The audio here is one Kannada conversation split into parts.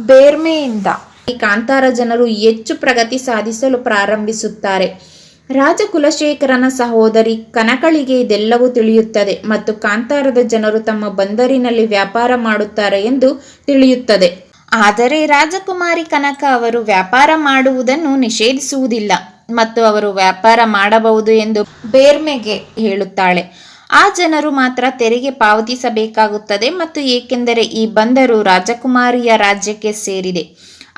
ಬೇರ್ಮೆಯಿಂದ ಈ ಕಾಂತಾರ ಜನರು ಹೆಚ್ಚು ಪ್ರಗತಿ ಸಾಧಿಸಲು ಪ್ರಾರಂಭಿಸುತ್ತಾರೆ. ರಾಜ ಕುಲಶೇಖರನ ಸಹೋದರಿ ಕನಕಳಿಗೆ ಇದೆಲ್ಲವೂ ತಿಳಿಯುತ್ತದೆ ಮತ್ತು ಕಾಂತಾರದ ಜನರು ತಮ್ಮ ಬಂದರಿನಲ್ಲಿ ವ್ಯಾಪಾರ ಮಾಡುತ್ತಾರೆ ಎಂದು ತಿಳಿಯುತ್ತದೆ. ಆದರೆ ರಾಜಕುಮಾರಿ ಕನಕ ಅವರು ವ್ಯಾಪಾರ ಮಾಡುವುದನ್ನು ನಿಷೇಧಿಸುವುದಿಲ್ಲ ಮತ್ತು ಅವರು ವ್ಯಾಪಾರ ಮಾಡಬಹುದು ಎಂದು ಬೇರ್ಮೆಗೆ ಹೇಳುತ್ತಾಳೆ. ಆ ಜನರು ಮಾತ್ರ ತೆರಿಗೆ ಪಾವತಿಸಬೇಕಾಗುತ್ತದೆ ಮತ್ತು ಏಕೆಂದರೆ ಈ ಬಂದರು ರಾಜಕುಮಾರಿಯ ರಾಜ್ಯಕ್ಕೆ ಸೇರಿದೆ.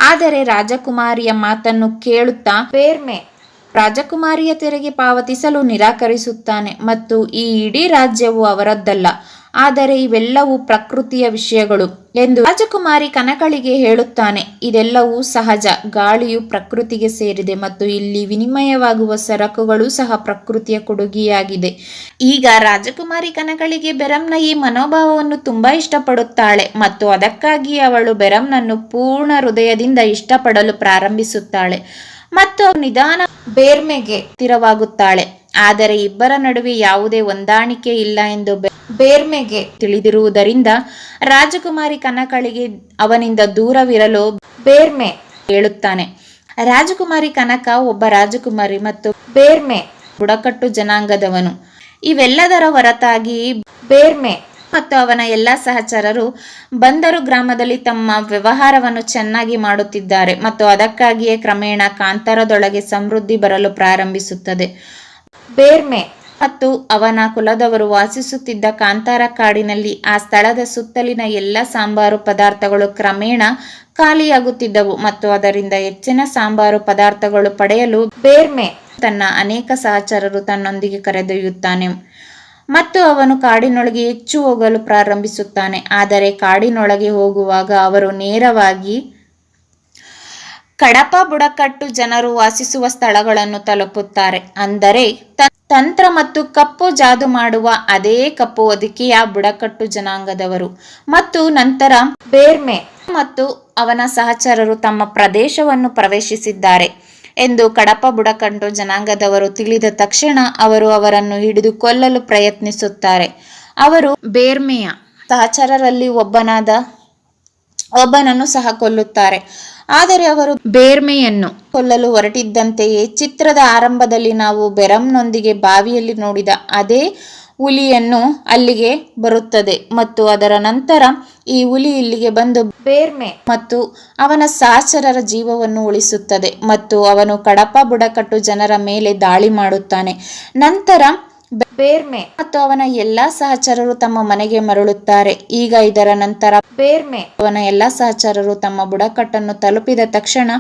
ಆದರೆ ರಾಜಕುಮಾರಿಯ ಮಾತನ್ನು ಕೇಳುತ್ತಾ ಬೇರ್ಮೆ ರಾಜಕುಮಾರಿಯ ತೆರಿಗೆ ಪಾವತಿಸಲು ನಿರಾಕರಿಸುತ್ತಾನೆ ಮತ್ತು ಈ ಇಡೀ ರಾಜ್ಯವು ಅವರದ್ದಲ್ಲ, ಆದರೆ ಇವೆಲ್ಲವೂ ಪ್ರಕೃತಿಯ ವಿಷಯಗಳು ಎಂದು ರಾಜಕುಮಾರಿ ಕನಕಳಿಗೆ ಹೇಳುತ್ತಾನೆ. ಇದೆಲ್ಲವೂ ಸಹಜ, ಗಾಳಿಯು ಪ್ರಕೃತಿಗೆ ಸೇರಿದೆ ಮತ್ತು ಇಲ್ಲಿ ವಿನಿಮಯವಾಗುವ ಸರಕುಗಳು ಸಹ ಪ್ರಕೃತಿಯ ಕೊಡುಗೆಯಾಗಿದೆ. ಈಗ ರಾಜಕುಮಾರಿ ಕನಕಳಿಗೆ ಬೆರಮ್ನ ಈ ಮನೋಭಾವವನ್ನು ತುಂಬಾ ಇಷ್ಟಪಡುತ್ತಾಳೆ ಮತ್ತು ಅದಕ್ಕಾಗಿ ಅವಳು ಬೆರಮ್ನನ್ನು ಪೂರ್ಣ ಹೃದಯದಿಂದ ಇಷ್ಟಪಡಲು ಪ್ರಾರಂಭಿಸುತ್ತಾಳೆ ಮತ್ತು ನಿಧಾನ ಬೇರ್ಮೆಗೆ ಸ್ಥಿರವಾಗುತ್ತಾಳೆ. ಆದರೆ ಇಬ್ಬರ ನಡುವೆ ಯಾವುದೇ ಹೊಂದಾಣಿಕೆ ಇಲ್ಲ ಎಂದು ಬೇರ್ಮೆಗೆ ತಿಳಿದಿರುವುದರಿಂದ ರಾಜಕುಮಾರಿ ಕನಕಳಿಗೆ ಅವನಿಂದ ದೂರವಿರಲು ಬೇರ್ಮೆ ಹೇಳುತ್ತಾನೆ. ರಾಜಕುಮಾರಿ ಕನಕ ಒಬ್ಬ ರಾಜಕುಮಾರಿ ಮತ್ತು ಬೇರ್ಮೆ ಬುಡಕಟ್ಟು ಜನಾಂಗದವನು. ಇವೆಲ್ಲದರ ಹೊರತಾಗಿ ಬೇರ್ಮೆ ಮತ್ತು ಅವನ ಎಲ್ಲ ಸಹಚರರು ಬಂದರು ಗ್ರಾಮದಲ್ಲಿ ತಮ್ಮ ವ್ಯವಹಾರವನ್ನು ಚೆನ್ನಾಗಿ ಮಾಡುತ್ತಿದ್ದಾರೆ ಮತ್ತು ಅದಕ್ಕಾಗಿಯೇ ಕ್ರಮೇಣ ಕಾಂತಾರದೊಳಗೆ ಸಮೃದ್ಧಿ ಬರಲು ಪ್ರಾರಂಭಿಸುತ್ತದೆ. ಬೇರ್ಮೆ ಮತ್ತು ಅವನ ಕುಲದವರು ವಾಸಿಸುತ್ತಿದ್ದ ಕಾಂತಾರ ಕಾಡಿನಲ್ಲಿ ಆ ಸ್ಥಳದ ಸುತ್ತಲಿನ ಎಲ್ಲ ಸಾಂಬಾರು ಪದಾರ್ಥಗಳು ಕ್ರಮೇಣ ಖಾಲಿಯಾಗುತ್ತಿದ್ದವು ಮತ್ತು ಅದರಿಂದ ಹೆಚ್ಚಿನ ಸಾಂಬಾರು ಪದಾರ್ಥಗಳು ಪಡೆಯಲು ಬೇರ್ಮೆ ತನ್ನ ಅನೇಕ ಸಹಚರರು ತನ್ನೊಂದಿಗೆ ಕರೆದೊಯ್ಯುತ್ತಾನೆ ಮತ್ತು ಅವನು ಕಾಡಿನೊಳಗೆ ಹೆಚ್ಚು ಹೋಗಲು ಪ್ರಾರಂಭಿಸುತ್ತಾನೆ. ಆದರೆ ಕಾಡಿನೊಳಗೆ ಹೋಗುವಾಗ ಅವರು ನೇರವಾಗಿ ಕಡಪ ಬುಡಕಟ್ಟು ಜನರು ವಾಸಿಸುವ ಸ್ಥಳಗಳನ್ನು ತಲುಪುತ್ತಾರೆ. ಅಂದರೆ ತಂತ್ರ ಮತ್ತು ಕಪ್ಪು ಜಾದು ಮಾಡುವ ಅದೇ ಕಪ್ಪು ಹೊದಿಕೆಯ ಬುಡಕಟ್ಟು ಜನಾಂಗದವರು. ಮತ್ತು ನಂತರ ಬೇರ್ಮೆ ಮತ್ತು ಅವನ ಸಹಚರರು ತಮ್ಮ ಪ್ರದೇಶವನ್ನು ಪ್ರವೇಶಿಸಿದ್ದಾರೆ ಎಂದು ಕಡಪ ಬುಡಕಟ್ಟು ಜನಾಂಗದವರು ತಿಳಿದ ತಕ್ಷಣ ಅವರು ಅವರನ್ನು ಹಿಡಿದು ಕೊಲ್ಲಲು ಪ್ರಯತ್ನಿಸುತ್ತಾರೆ. ಅವರು ಬೇರ್ಮೆಯ ಸಹಚರರಲ್ಲಿ ಒಬ್ಬನನ್ನು ಸಹ ಕೊಲ್ಲುತ್ತಾರೆ. ಆದರೆ ಅವರು ಬೇರ್ಮೆಯನ್ನು ಕೊಲ್ಲಲು ಹೊರಟಿದ್ದಂತೆಯೇ ಚಿತ್ರದ ಆರಂಭದಲ್ಲಿ ನಾವು ಬೆರಮ್ನೊಂದಿಗೆ ಬಾವಿಯಲ್ಲಿ ನೋಡಿದ ಅದೇ ಹುಲಿಯನ್ನು ಅಲ್ಲಿಗೆ ಬರುತ್ತದೆ ಮತ್ತು ಅದರ ನಂತರ ಈ ಹುಲಿ ಇಲ್ಲಿಗೆ ಬಂದು ಬೇರ್ಮೆ ಮತ್ತು ಅವನ ಸಹಚರರ ಜೀವವನ್ನು ಉಳಿಸುತ್ತದೆ ಮತ್ತು ಅವನು ಕಡಪ ಬುಡಕಟ್ಟು ಜನರ ಮೇಲೆ ದಾಳಿ ಮಾಡುತ್ತಾನೆ. ನಂತರ ಬೇರ್ಮೆ ಮತ್ತು ಅವನ ಎಲ್ಲಾ ಸಹಚರರು ತಮ್ಮ ಮನೆಗೆ ಮರಳುತ್ತಾರೆ. ಈಗ ಇದರ ನಂತರ ಬೇರ್ಮೆ ಅವನ ಎಲ್ಲಾ ಸಹಚರರು ತಮ್ಮ ಬುಡಕಟ್ಟನ್ನು ತಲುಪಿದ ತಕ್ಷಣ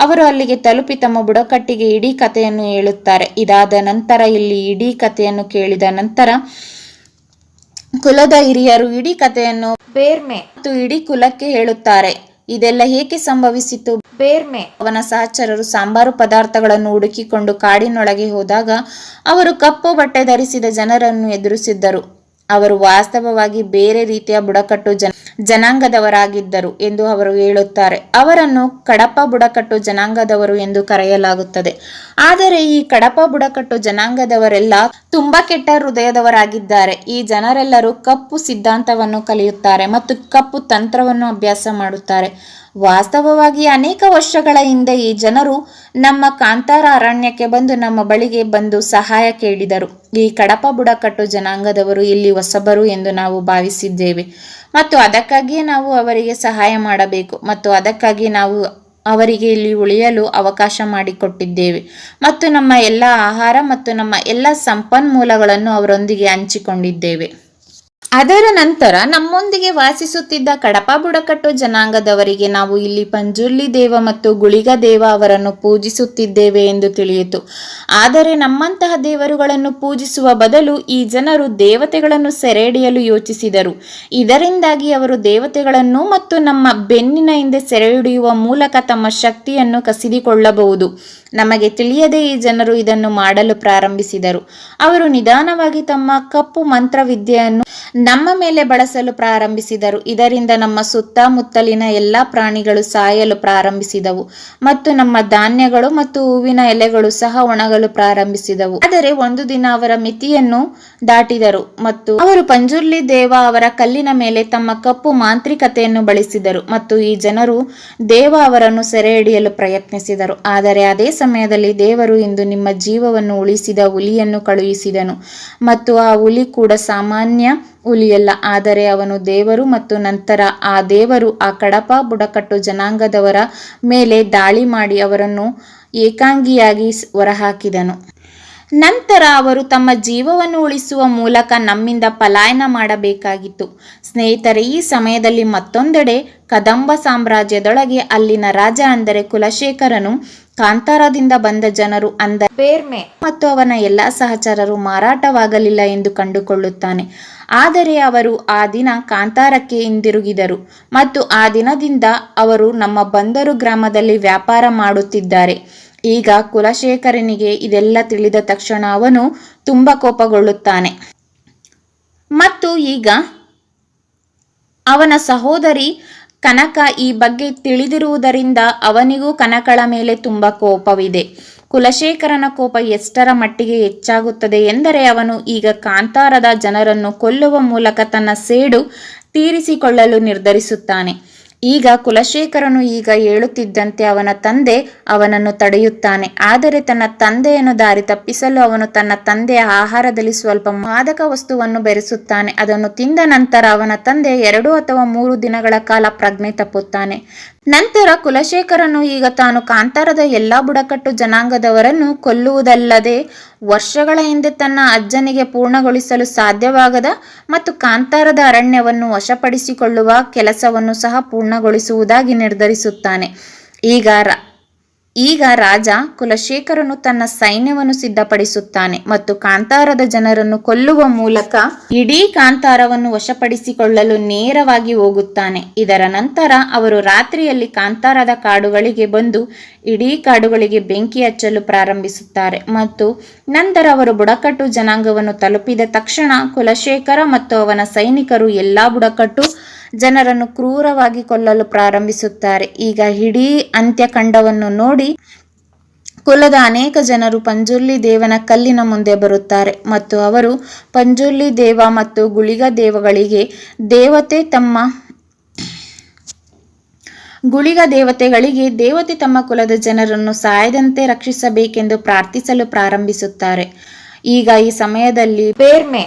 ಅವರು ಅಲ್ಲಿಗೆ ತಲುಪಿ ತಮ್ಮ ಬುಡಕಟ್ಟಿಗೆ ಇಡೀ ಕಥೆಯನ್ನು ಹೇಳುತ್ತಾರೆ. ಇದಾದ ನಂತರ ಇಲ್ಲಿ ಇಡೀ ಕಥೆಯನ್ನು ಕೇಳಿದ ನಂತರ ಕುಲದ ಹಿರಿಯರು ಇಡೀ ಕಥೆಯನ್ನು ಬೇರ್ಮೆ ಮತ್ತು ಇಡೀ ಕುಲಕ್ಕೆ ಹೇಳುತ್ತಾರೆ. ಇದೆಲ್ಲ ಏಕೆ ಸಂಭವಿಸಿತು? ಬೇರ್ಮೆ ಅವನ ಸಹಚರರು ಸಾಂಬಾರು ಪದಾರ್ಥಗಳನ್ನು ಹುಡುಕಿಕೊಂಡು ಕಾಡಿನೊಳಗೆ ಹೋದಾಗ ಅವರು ಕಪ್ಪು ಬಟ್ಟೆ ಧರಿಸಿದ ಜನರನ್ನು ಎದುರಿಸಿದ್ದರು. ಅವರು ವಾಸ್ತವವಾಗಿ ಬೇರೆ ರೀತಿಯ ಬುಡಕಟ್ಟು ಜನಾಂಗದವರಾಗಿದ್ದರು ಎಂದು ಅವರು ಹೇಳುತ್ತಾರೆ. ಅವರನ್ನು ಕಡಪ ಬುಡಕಟ್ಟು ಜನಾಂಗದವರು ಎಂದು ಕರೆಯಲಾಗುತ್ತದೆ. ಆದರೆ ಈ ಕಡಪ ಬುಡಕಟ್ಟು ಜನಾಂಗದವರೆಲ್ಲ ತುಂಬಾ ಕೆಟ್ಟ ಹೃದಯದವರಾಗಿದ್ದಾರೆ. ಈ ಜನರೆಲ್ಲರೂ ಕಪ್ಪು ಸಿದ್ಧಾಂತವನ್ನು ಕಲಿಯುತ್ತಾರೆ ಮತ್ತು ಕಪ್ಪು ತಂತ್ರವನ್ನು ಅಭ್ಯಾಸ ಮಾಡುತ್ತಾರೆ. ವಾಸ್ತವವಾಗಿ ಅನೇಕ ವರ್ಷಗಳ ಹಿಂದೆ ಈ ಜನರು ನಮ್ಮ ಕಾಂತಾರ ಅರಣ್ಯಕ್ಕೆ ಬಂದು ನಮ್ಮ ಬಳಿಗೆ ಬಂದು ಸಹಾಯ ಕೇಳಿದರು. ಈ ಕಡಪ ಬುಡಕಟ್ಟು ಜನಾಂಗದವರು ಇಲ್ಲಿ ಹೊಸಬರು ಎಂದು ನಾವು ಭಾವಿಸಿದ್ದೇವೆ ಮತ್ತು ಅದಕ್ಕಾಗಿಯೇ ನಾವು ಅವರಿಗೆ ಸಹಾಯ ಮಾಡಬೇಕು ಮತ್ತು ಅದಕ್ಕಾಗಿ ನಾವು ಅವರಿಗೆ ಇಲ್ಲಿ ಉಳಿಯಲು ಅವಕಾಶ ಮಾಡಿಕೊಟ್ಟಿದ್ದೇವೆ ಮತ್ತು ನಮ್ಮ ಎಲ್ಲ ಆಹಾರ ಮತ್ತು ನಮ್ಮ ಎಲ್ಲ ಸಂಪನ್ಮೂಲಗಳನ್ನು ಅವರೊಂದಿಗೆ ಹಂಚಿಕೊಂಡಿದ್ದೇವೆ. ಅದರ ನಂತರ ನಮ್ಮೊಂದಿಗೆ ವಾಸಿಸುತ್ತಿದ್ದ ಕಡಪ ಬುಡಕಟ್ಟು ಜನಾಂಗದವರಿಗೆ ನಾವು ಇಲ್ಲಿ ಪಂಜುರ್ಲಿ ದೇವ ಮತ್ತು ಗುಳಿಗ ದೇವ ಅವರನ್ನು ಪೂಜಿಸುತ್ತಿದ್ದೇವೆ ಎಂದು ತಿಳಿಯಿತು. ಆದರೆ ನಮ್ಮಂತಹ ದೇವರುಗಳನ್ನು ಪೂಜಿಸುವ ಬದಲು ಈ ಜನರು ದೇವತೆಗಳನ್ನು ಸೆರೆಹಿಡಿಯಲು ಯೋಚಿಸಿದರು. ಇದರಿಂದಾಗಿ ಅವರು ದೇವತೆಗಳನ್ನು ಮತ್ತು ನಮ್ಮ ಬೆನ್ನಿನ ಹಿಂದೆ ಸೆರೆಹಿಡಿಯುವ ಮೂಲಕ ತಮ್ಮ ಶಕ್ತಿಯನ್ನು ಕಸಿದುಕೊಳ್ಳಬಹುದು. ನಮಗೆ ತಿಳಿಯದೆ ಈ ಜನರು ಇದನ್ನು ಮಾಡಲು ಪ್ರಾರಂಭಿಸಿದರು. ಅವರು ನಿಧಾನವಾಗಿ ತಮ್ಮ ಕಪ್ಪು ಮಂತ್ರವಿದ್ಯೆಯನ್ನು ನಮ್ಮ ಮೇಲೆ ಬಳಸಲು ಪ್ರಾರಂಭಿಸಿದರು. ಇದರಿಂದ ನಮ್ಮ ಸುತ್ತಮುತ್ತಲಿನ ಎಲ್ಲ ಪ್ರಾಣಿಗಳು ಸಾಯಲು ಪ್ರಾರಂಭಿಸಿದವು ಮತ್ತು ನಮ್ಮ ಧಾನ್ಯಗಳು ಮತ್ತು ಹೂವಿನ ಎಲೆಗಳು ಸಹ ಒಣಗಲು ಪ್ರಾರಂಭಿಸಿದವು. ಆದರೆ ಒಂದು ದಿನ ಅವರ ಮಿತಿಯನ್ನು ದಾಟಿದರು ಮತ್ತು ಅವರು ಪಂಜುರ್ಲಿ ದೇವ ಅವರ ಕಲ್ಲಿನ ಮೇಲೆ ತಮ್ಮ ಕಪ್ಪು ಮಾಂತ್ರಿಕತೆಯನ್ನು ಬಳಸಿದರು ಮತ್ತು ಈ ಜನರು ದೇವ ಅವರನ್ನು ಸೆರೆ ಹಿಡಿಯಲು ಪ್ರಯತ್ನಿಸಿದರು. ಆದರೆ ಅದೇ ಸಮಯದಲ್ಲಿ ದೇವರು ಇಂದು ನಿಮ್ಮ ಜೀವವನ್ನು ಉಳಿಸಿದ ಹುಲಿಯನ್ನು ಕಳುಹಿಸಿದನು ಮತ್ತು ಆ ಹುಲಿ ಕೂಡ ಸಾಮಾನ್ಯ ಹುಲಿಯಲ್ಲ, ಆದರೆ ಅವನು ದೇವರು ಮತ್ತು ನಂತರ ಆ ದೇವರು ಆ ಕಡಪ ಬುಡಕಟ್ಟು ಜನಾಂಗದವರ ಮೇಲೆ ದಾಳಿ ಮಾಡಿ ಅವರನ್ನು ಏಕಾಂಗಿಯಾಗಿ ಹೊರಹಾಕಿದನು. ನಂತರ ಅವರು ತಮ್ಮ ಜೀವವನ್ನು ಉಳಿಸುವ ಮೂಲಕ ನಮ್ಮಿಂದ ಪಲಾಯನ ಮಾಡಬೇಕಾಗಿತ್ತು. ಸ್ನೇಹಿತರೆ, ಈ ಸಮಯದಲ್ಲಿ ಮತ್ತೊಂದೆಡೆ ಕದಂಬ ಸಾಮ್ರಾಜ್ಯದೊಳಗೆ ಅಲ್ಲಿನ ರಾಜ ಅಂದರೆ ಕುಲಶೇಖರನು ಕಾಂತಾರದಿಂದ ಬಂದ ಜನರು ಅಂದರೆ ಬೇರ್ಮೆ ಮತ್ತು ಅವನ ಎಲ್ಲ ಸಹಚರರು ಮಾರಾಟವಾಗಲಿಲ್ಲ ಎಂದು ಕಂಡುಕೊಳ್ಳುತ್ತಾನೆ. ಆದರೆ ಅವರು ಆ ದಿನ ಕಾಂತಾರಕ್ಕೆ ಹಿಂದಿರುಗಿದರು ಮತ್ತು ಆ ದಿನದಿಂದ ಅವರು ನಮ್ಮ ಬಂದರು ಗ್ರಾಮದಲ್ಲಿ ವ್ಯಾಪಾರ ಮಾಡುತ್ತಿದ್ದಾರೆ. ಈಗ ಕುಲಶೇಖರನಿಗೆ ಇದೆಲ್ಲ ತಿಳಿದ ತಕ್ಷಣ ಅವನು ತುಂಬ ಕೋಪಗೊಳ್ಳುತ್ತಾನೆ ಮತ್ತು ಈಗ ಅವನ ಸಹೋದರಿ ಕನಕ ಈ ಬಗ್ಗೆ ತಿಳಿದಿರುವುದರಿಂದ ಅವನಿಗೂ ಕನಕಳ ಮೇಲೆ ತುಂಬ ಕೋಪವಿದೆ. ಕುಲಶೇಖರನ ಕೋಪ ಎಷ್ಟರ ಮಟ್ಟಿಗೆ ಹೆಚ್ಚಾಗುತ್ತದೆ ಎಂದರೆ ಅವನು ಈಗ ಕಾಂತಾರದ ಜನರನ್ನು ಕೊಲ್ಲುವ ಮೂಲಕ ತನ್ನ ಸೇಡು ತೀರಿಸಿಕೊಳ್ಳಲು ನಿರ್ಧರಿಸುತ್ತಾನೆ. ಈಗ ಕುಲಶೇಖರನು ಈಗ ಹೇಳುತ್ತಿದ್ದಂತೆ ಅವನ ತಂದೆ ಅವನನ್ನು ತಡೆಯುತ್ತಾನೆ. ಆದರೆ ತನ್ನ ತಂದೆಯನ್ನು ದಾರಿ ತಪ್ಪಿಸಲು ಅವನು ತನ್ನ ತಂದೆಯ ಆಹಾರದಲ್ಲಿ ಸ್ವಲ್ಪ ಮಾದಕ ವಸ್ತುವನ್ನು ಬೆರೆಸುತ್ತಾನೆ. ಅದನ್ನು ತಿಂದ ನಂತರ ಅವನ ತಂದೆ 2 ಅಥವಾ 3 ದಿನಗಳ ಕಾಲ ಪ್ರಜ್ಞೆ ತಪ್ಪುತ್ತಾನೆ. ನಂತರ ಕುಲಶೇಖರನು ಈಗ ತಾನು ಕಾಂತಾರದ ಎಲ್ಲ ಬುಡಕಟ್ಟು ಜನಾಂಗದವರನ್ನು ಕೊಲ್ಲುವುದಲ್ಲದೆ ವರ್ಷಗಳ ಹಿಂದೆ ತನ್ನ ಅಜ್ಜನಿಗೆ ಪೂರ್ಣಗೊಳಿಸಲು ಸಾಧ್ಯವಾಗದ ಮತ್ತು ಕಾಂತಾರದ ಅರಣ್ಯವನ್ನು ವಶಪಡಿಸಿಕೊಳ್ಳುವ ಕೆಲಸವನ್ನು ಸಹ ಪೂರ್ಣಗೊಳಿಸುವುದಾಗಿ ನಿರ್ಧರಿಸುತ್ತಾನೆ. ಈಗ ರಾಜ ಕುಲಶೇಖರನು ತನ್ನ ಸೈನ್ಯವನ್ನು ಸಿದ್ಧಪಡಿಸುತ್ತಾನೆ ಮತ್ತು ಕಾಂತಾರದ ಜನರನ್ನು ಕೊಲ್ಲುವ ಮೂಲಕ ಇಡೀ ಕಾಂತಾರವನ್ನು ವಶಪಡಿಸಿಕೊಳ್ಳಲು ನೇರವಾಗಿ ಹೋಗುತ್ತಾನೆ. ಇದರ ನಂತರ ಅವರು ರಾತ್ರಿಯಲ್ಲಿ ಕಾಂತಾರದ ಕಾಡುಗಳಿಗೆ ಬಂದು ಇಡೀ ಕಾಡುಗಳಿಗೆ ಬೆಂಕಿ ಹಚ್ಚಲು ಪ್ರಾರಂಭಿಸುತ್ತಾರೆ ಮತ್ತು ನಂತರ ಅವರು ಬುಡಕಟ್ಟು ಜನಾಂಗವನ್ನು ತಲುಪಿದ ತಕ್ಷಣ ಕುಲಶೇಖರ ಮತ್ತು ಅವನ ಸೈನಿಕರು ಎಲ್ಲಾ ಬುಡಕಟ್ಟು ಜನರನ್ನು ಕ್ರೂರವಾಗಿ ಕೊಲ್ಲಲು ಪ್ರಾರಂಭಿಸುತ್ತಾರೆ. ಈಗ ಇಡೀ ಅಂತ್ಯಕಾಂಡವನ್ನು ನೋಡಿ ಕುಲದ ಅನೇಕ ಜನರು ಪಂಜುರ್ಲಿ ದೇವನ ಕಲ್ಲಿನ ಮುಂದೆ ಬರುತ್ತಾರೆ ಮತ್ತು ಅವರು ಪಂಜುರ್ಲಿ ದೇವ ಮತ್ತು ಗುಳಿಗ ದೇವತೆಗಳಿಗೆ ದೇವತೆ ತಮ್ಮ ಕುಲದ ಜನರನ್ನು ಸಾಯದಂತೆ ರಕ್ಷಿಸಬೇಕೆಂದು ಪ್ರಾರ್ಥಿಸಲು ಪ್ರಾರಂಭಿಸುತ್ತಾರೆ. ಈಗ ಈ ಸಮಯದಲ್ಲಿ ಬೇರ್ಮೆ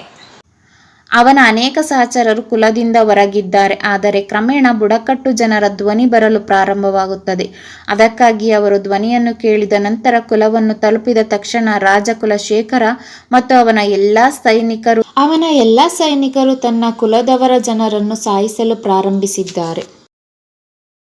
ಅವನ ಅನೇಕ ಸಹಚರರು ಕುಲದಿಂದ ಹೊರಗಿದ್ದಾರೆ. ಆದರೆ ಕ್ರಮೇಣ ಬುಡಕಟ್ಟು ಜನರ ಧ್ವನಿ ಬರಲು ಪ್ರಾರಂಭವಾಗುತ್ತದೆ. ಅದಕ್ಕಾಗಿ ಅವರು ಧ್ವನಿಯನ್ನು ಕೇಳಿದ ನಂತರ ಕುಲವನ್ನು ತಲುಪಿದ ತಕ್ಷಣ ರಾಜ ಕುಲಶೇಖರ ಮತ್ತು ಅವನ ಎಲ್ಲ ಸೈನಿಕರು ತನ್ನ ಕುಲದವರ ಜನರನ್ನು ಸಾಯಿಸಲು ಪ್ರಾರಂಭಿಸಿದ್ದಾರೆ.